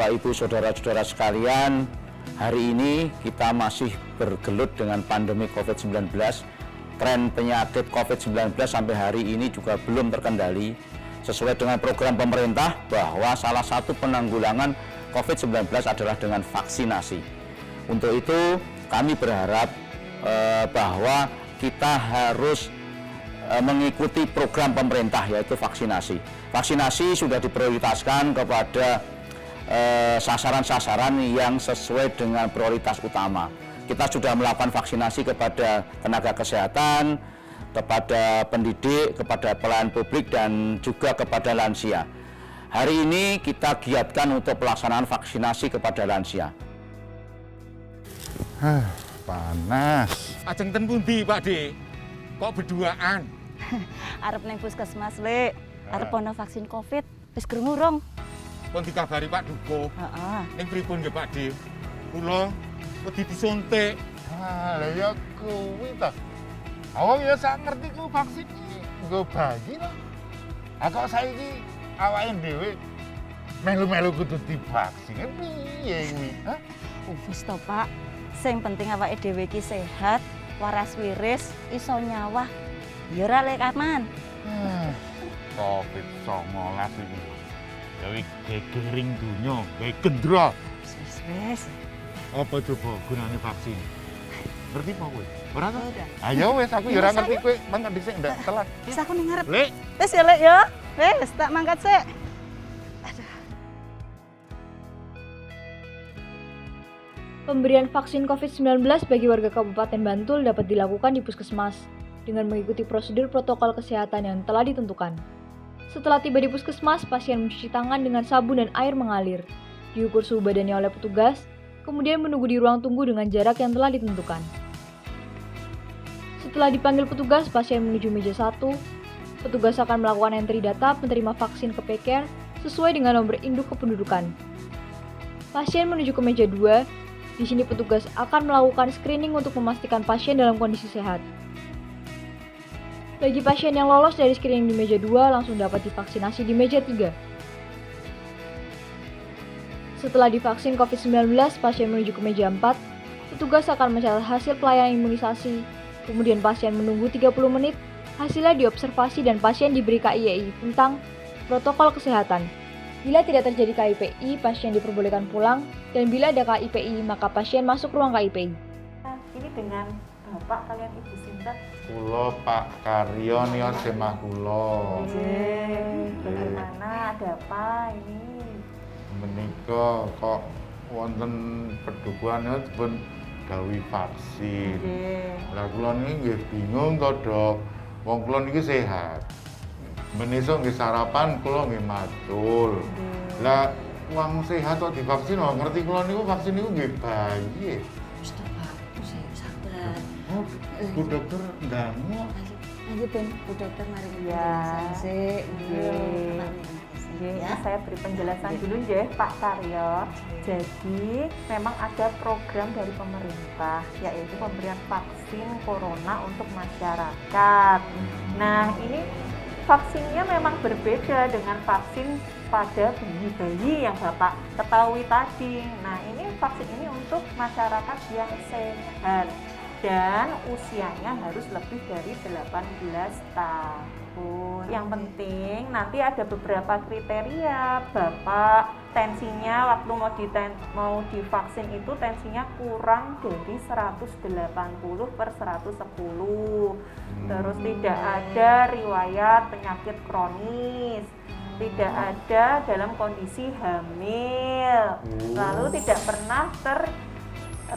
Bapak Ibu Saudara-saudara sekalian, hari ini kita masih bergelut dengan pandemi COVID-19. Tren penyakit COVID-19 sampai hari ini juga belum terkendali sesuai dengan program pemerintah bahwa salah satu penanggulangan COVID-19 adalah dengan vaksinasi. Untuk itu kami berharap bahwa kita harus mengikuti program pemerintah, yaitu vaksinasi. Vaksinasi sudah diprioritaskan kepada sasaran-sasaran yang sesuai dengan prioritas utama. Kita sudah melakukan vaksinasi kepada tenaga kesehatan, kepada pendidik, kepada pelayan publik, dan juga kepada lansia. Hari ini kita giatkan untuk pelaksanaan vaksinasi kepada lansia. Panas. Ajeng ten pundi, Pak De? Kok berduaan? Arep neng puskesmas, Lek. Arep ono vaksin Covid. Wis krungu rong? Pun dikabari Pak Duko. Heeh. Ning pripun nggih, Pak De? Kula wedi disuntik. Lah ya kuwi ta. Awang ya sak ngerti ku vaksin iki nggo bayi to. Kok saiki awake dhewe melu-melu kudu divaksin. Piye kuwi? Hah? Wis to, Pak. Sing penting awake dhewe iki sehat, waras wiris, iso nyawah. Ya ora Lek aman. COVID-19 iki. Gawe gegering donya, gawe gendra. Wis. Apa coba gunane vaksin? Ngerti apa kowe? Ora to? Ora. Ayo wis aku ya ora ngerti kowe, mangkat dhisik ndak telat. Wis aku ning ngarep. Lek, Wis ya Lek ya. Wis tak mangkat sik. Pemberian vaksin COVID-19 bagi warga Kabupaten Bantul dapat dilakukan di puskesmas dengan mengikuti prosedur protokol kesehatan yang telah ditentukan. Setelah tiba di puskesmas, pasien mencuci tangan dengan sabun dan air mengalir, diukur suhu badannya oleh petugas, kemudian menunggu di ruang tunggu dengan jarak yang telah ditentukan. Setelah dipanggil petugas, pasien menuju meja 1. Petugas akan melakukan entry data penerima vaksin ke PCare sesuai dengan nomor induk kependudukan. Pasien menuju ke meja 2. Di sini petugas akan melakukan screening untuk memastikan pasien dalam kondisi sehat. Bagi pasien yang lolos dari screening di meja 2 langsung dapat divaksinasi di meja 3. Setelah divaksin COVID-19, pasien menuju ke meja 4. Petugas akan mencatat hasil pelayanan imunisasi. Kemudian pasien menunggu 30 menit. Hasilnya diobservasi dan pasien diberi KIPI tentang protokol kesehatan. Bila tidak terjadi KIPI, pasien diperbolehkan pulang, dan bila ada KIPI, maka pasien masuk ruang KIPI. Ini dengan Bapak kalian Ibu sinten? kula Pak Karyo niat semah kula. Bagaimana? Ada apa ini? Menika kok wonten pedukuhan pun gawe vaksin. Lah kula niki nggih bingung to, Dok. Wong kula niki sehat. Menisuk nggih sarapan kula nggih macul. Lah wong sehat kok divaksin kok ngerti kula niku vaksin niku nggih bayi. Wis to, Pak. Wis sabar. Oh, Bu dokter ndamu. Lanjut Ben, Bu Dokter mari Ya. sik. Nggih, saya beri penjelasan dulu nggih Pak Karyo. Jadi memang ada program dari pemerintah yaitu pemberian vaksin corona untuk masyarakat. Nah, ini vaksinnya memang berbeda dengan vaksin pada bayi-bayi yang Bapak ketahui tadi. Nah, ini vaksin ini untuk masyarakat yang sehat dan usianya harus lebih dari 18 tahun. Yang penting nanti ada beberapa kriteria. Bapak tensinya waktu mau divaksin itu tensinya kurang dari 180/110. Terus tidak ada riwayat penyakit kronis, tidak ada dalam kondisi hamil, lalu tidak pernah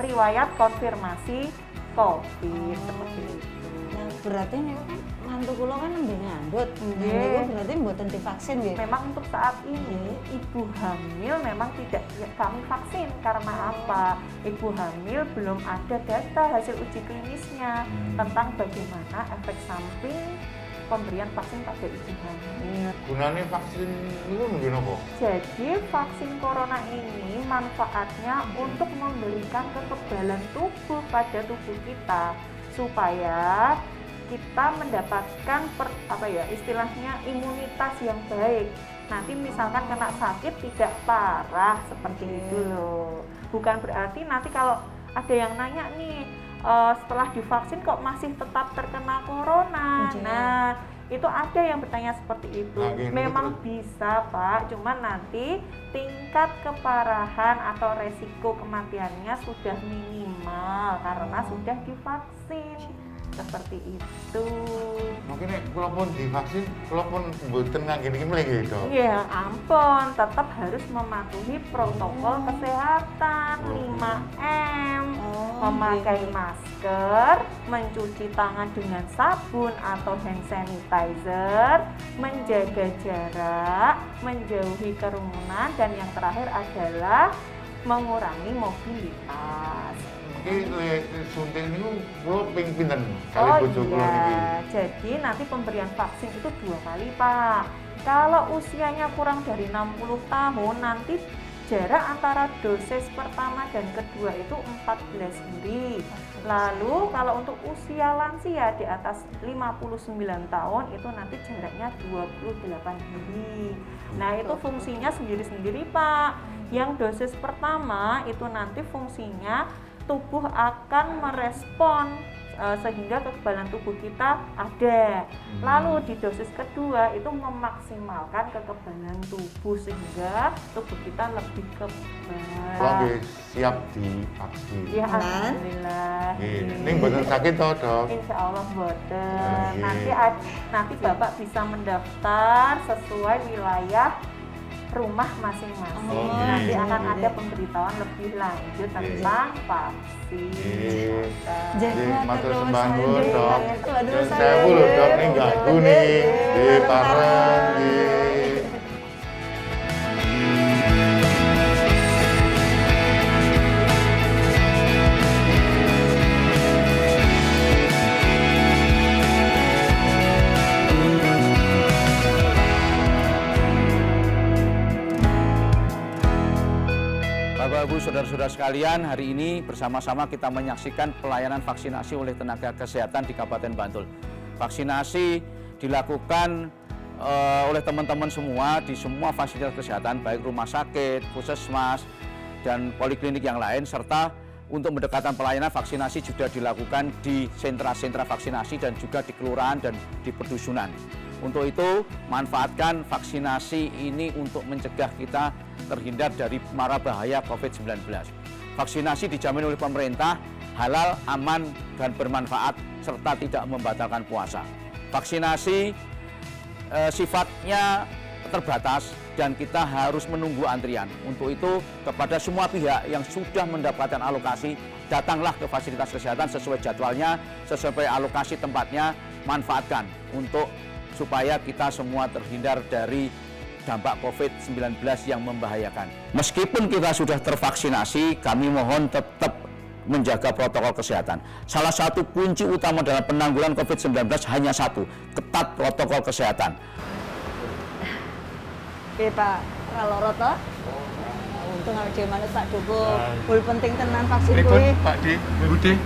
riwayat konfirmasi COVID seperti itu. Nah, berarti niku kan mantu kula kan nembe ngandhut. Nggih. Niku berarti mboten divaksin nggih. Memang untuk saat ini ibu hamil memang tidak kami vaksin karena apa? Ibu hamil belum ada data hasil uji klinisnya tentang bagaimana efek samping pemberian vaksin pada ibu hamil. Gunane vaksin niku nggih napa? Jadi vaksin corona ini manfaatnya untuk memberikan kekebalan tubuh pada tubuh kita supaya kita mendapatkan istilahnya imunitas yang baik. nanti misalkan kena sakit tidak parah seperti itu loh. Bukan berarti nanti kalau ada yang nanya nih, setelah divaksin kok masih tetap terkena corona. Nah, itu ada yang bertanya seperti itu. Memang bisa Pak, cuman nanti tingkat keparahan atau resiko kematiannya sudah minimal karena sudah divaksin. Seperti itu. Mungkin kalau pun divaksin, kalau pun mboten ngangge niki mleh Dok. Iya, ampun, tetap harus mematuhi protokol kesehatan 5M. Memakai masker, mencuci tangan dengan sabun atau hand sanitizer, menjaga jarak, menjauhi kerumunan, dan yang terakhir adalah mengurangi mobilitas. Iki suntik niku kula ping pinten kali bojo kula niki. Jadi nanti pemberian vaksin itu 2 kali, Pak. Kalau usianya kurang dari 60 tahun, nanti jarak antara dosis pertama dan kedua itu 14 hari. Lalu kalau untuk usia lansia di atas 59 tahun itu nanti jaraknya 28 hari. Nah, itu fungsinya sendiri-sendiri, Pak. Yang dosis pertama itu nanti fungsinya tubuh akan merespon sehingga kekebalan tubuh kita ada. Lalu di dosis kedua itu memaksimalkan kekebalan tubuh sehingga tubuh kita lebih kebal. Kula nggih siap divaksin. Ya, alhamdulillah. Ini mboten sakit toh, Dok? Insya Allah boten. Nggih. Nanti Bapak bisa mendaftar sesuai wilayah rumah masing-masing. Nanti akan ada pemberitahuan lebih lanjut tentang vaksin. Matur sembah nuwun, Dok. Waduh, Sewu lho, Dok, ning ganggu nih. Nggih, pareng nggih. Bapak, Ibu, Saudara-saudara sekalian, hari ini bersama-sama kita menyaksikan pelayanan vaksinasi oleh tenaga kesehatan di Kabupaten Bantul. Vaksinasi dilakukan oleh teman-teman semua di semua fasilitas kesehatan, baik rumah sakit, puskesmas, dan poliklinik yang lain, serta untuk mendekatkan pelayanan vaksinasi juga dilakukan di sentra-sentra vaksinasi dan juga di kelurahan dan di perdusunan. Untuk itu, manfaatkan vaksinasi ini untuk mencegah kita terhindar dari mara bahaya COVID-19. Vaksinasi dijamin oleh pemerintah, halal, aman, dan bermanfaat, serta tidak membatalkan puasa. Vaksinasi sifatnya terbatas dan kita harus menunggu antrian. Untuk itu, kepada semua pihak yang sudah mendapatkan alokasi, datanglah ke fasilitas kesehatan sesuai jadwalnya, sesuai alokasi tempatnya, manfaatkan untuk supaya kita semua terhindar dari dampak COVID-19 yang membahayakan. Meskipun kita sudah tervaksinasi, kami mohon tetap menjaga protokol kesehatan. Salah satu kunci utama dalam penanggulangan COVID-19 hanya satu, ketat protokol kesehatan. Oke Pak, kalau roto, untung ada mana Pak Doko, bul penting tenan vaksin Pripun, kuwi. Pak D, Bu D,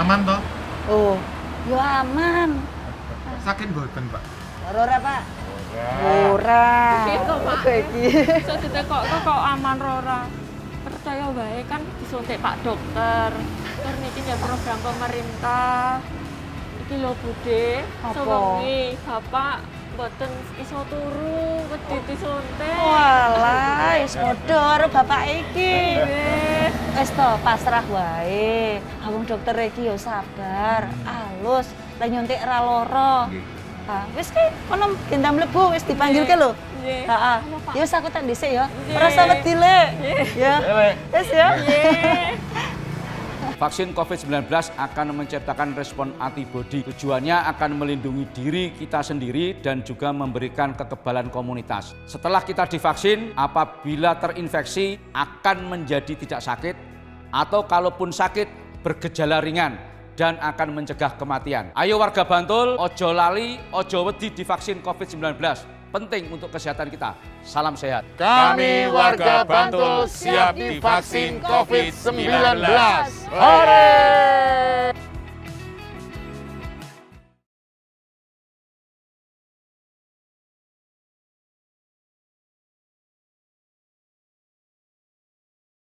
aman toh? Oh, yo aman. Sakit mboten, Pak? Ora Pak. Ora. Piye kok, Pak? Iki. Iso ditekok aman ora. Percaya wae kan disuntik Pak Dokter. Tur niki ya program pemerintah. Iki lho Bude, Apa? sewengi Bapak mboten iso turu wedi disuntik. Walah, wis modor bapak iki. Wis to pasrah wae. Awong dokter iki yo sabar, alus, lah nyuntik ra lara. Ha, wis ki kono gendam mlebu wis dipanggilke lho. Nggih. Heeh. Ayo, Pak. Ya wis aku tak dhisik ya. Nggih. Ora usah wedi le. Ya. Wis ya. Vaksin COVID-19 akan menciptakan respon antibodi. Tujuannya akan melindungi diri kita sendiri dan juga memberikan kekebalan komunitas. Setelah kita divaksin, apabila terinfeksi akan menjadi tidak sakit atau kalaupun sakit bergejala ringan dan akan mencegah kematian. Ayo warga Bantul, ojo lali, ojo wedi divaksin COVID-19. Penting untuk kesehatan kita. Salam sehat. Kami warga Bantul siap divaksin COVID-19. Hore!